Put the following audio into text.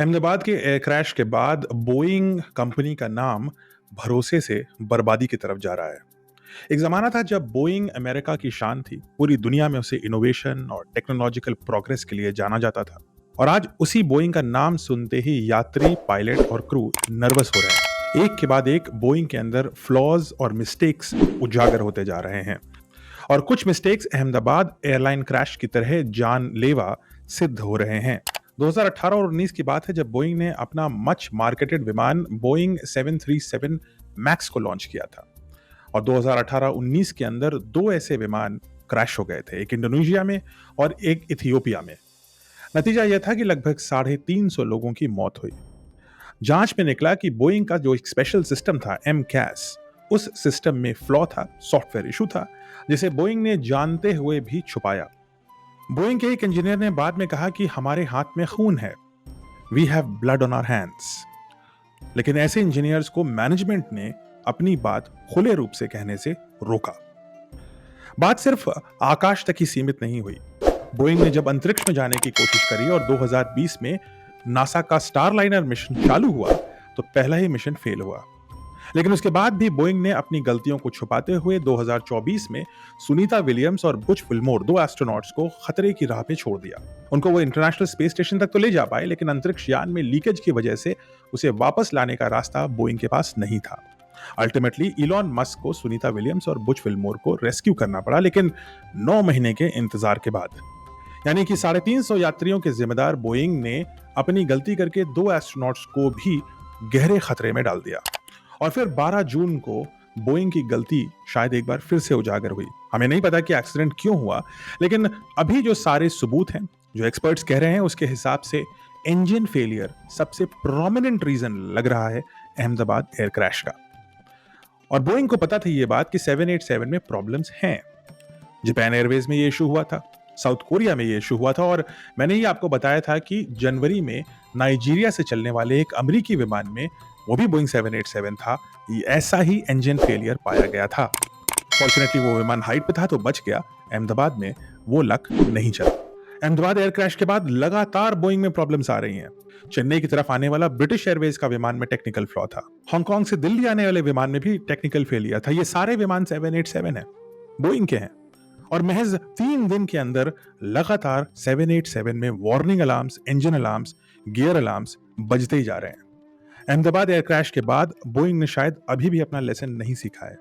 अहमदाबाद के air crash के बाद बोइंग कंपनी का नाम भरोसे से बर्बादी की तरफ जा रहा है। एक ज़माना था जब बोइंग अमेरिका की शान थी। पूरी दुनिया में उसे इनोवेशन और टेक्नोलॉजिकल प्रोग्रेस के लिए जाना जाता था। और आज उसी बोइंग का नाम सुनते ही यात्री, पायलट और क्रू नर्वस हो रहे हैं। एक के बाद एक बोइंग के अंदर फ्लॉज और मिस्टेक्स उजागर होते जा रहे हैं। और कुछ मिस्टेक्स अहमदाबाद एयरलाइन क्रैश की तरह जानलेवा सिद्ध हो रहे हैं। 2018 और 19 की बात है जब बोइंग ने अपना मच मार्केटेड विमान बोइंग 737 मैक्स को लॉन्च किया था। और 2018-19 के अंदर दो ऐसे विमान क्रैश हो गए थे, एक इंडोनेशिया में और एक इथियोपिया में। नतीजा यह था कि लगभग 350 लोगों की मौत हुई। जांच में निकला कि बोइंग का जो एक स्पेशल सिस्टम था एमकैस, उस सिस्टम में फ्लॉ था, सॉफ्टवेयर इशू था, जिसे बोइंग ने जानते हुए भी छुपाया। बोइंग के एक इंजीनियर ने बाद में कहा कि हमारे हाथ में खून है, we have blood on our hands. लेकिन ऐसे इंजीनियर्स को मैनेजमेंट ने अपनी बात खुले रूप से कहने से रोका। बात सिर्फ आकाश तक ही सीमित नहीं हुई। बोइंग ने जब अंतरिक्ष में जाने की कोशिश करी और 2020 में नासा का स्टारलाइनर मिशन चालू हुआ तो पहला ही मिशन फेल हुआ। लेकिन उसके बाद भी बोइंग ने अपनी गलतियों को छुपाते हुए 2024 में सुनीता विलियम्स और बुच विल्मोर, दो एस्ट्रोनॉट्स को खतरे की राह पे छोड़ दिया। उनको वो इंटरनेशनल स्पेस स्टेशन तक तो ले जा पाए, लेकिन अंतरिक्ष यान में लीकेज की वजह से उसे वापस लाने का रास्ता बोइंग के पास नहीं था। अल्टीमेटली इलॉन मस्क को सुनीता विलियम्स और बुच विल्मोर को रेस्क्यू करना पड़ा, लेकिन 9 महीने के इंतजार के बाद। यानी कि 350 यात्रियों के जिम्मेदार बोइंग ने अपनी गलती करके दो एस्ट्रोनॉट्स को भी गहरे खतरे में डाल दिया। और फिर 12 जून को बोइंग की गलती शायद एक बार फिर से उजागर हुई। हमें नहीं पता कि एक्सीडेंट क्यों हुआ, लेकिन अभी जो सारे सबूत हैं, जो एक्सपर्ट्स कह रहे हैं, उसके हिसाब से इंजन फेलियर सबसे प्रोमिनेंट रीजन लग रहा है अहमदाबाद एयर क्रैश का। और बोइंग को पता थी ये बात कि 787 में प्रॉब्लम्स हैं। जापान एयरवेज में ये इशू हुआ था, साउथ कोरिया में ये इशू हुआ था, और मैंने ये आपको बताया था कि जनवरी में नाइजीरिया से चलने वाले एक अमेरिकी विमान में, वो भी बोइंग 787 था, ऐसा ही इंजन फेलियर पाया गया था। फॉर्चुनेटली वो विमान हाइट पे था तो बच गया। अहमदाबाद में वो लक नहीं चला। अहमदाबाद एयर क्रैश के बाद लगातार बोइंग में प्रॉब्लम्स आ रही हैं। चेन्नई की तरफ आने वाला ब्रिटिश एयरवेज का विमान में टेक्निकल फ्लॉ था। हांगकांग से दिल्ली आने वाले विमान में भी टेक्निकल फेलियर था। ये सारे विमान 787 है, बोइंग के हैं। और महज 3 दिन के अंदर लगातार 787 में warning alarms, engine alarms, gear alarms बजते ही जा रहे हैं। अहमदाबाद एयर क्रैश के बाद बोइंग ने शायद अभी भी अपना लेसन नहीं सीखा है।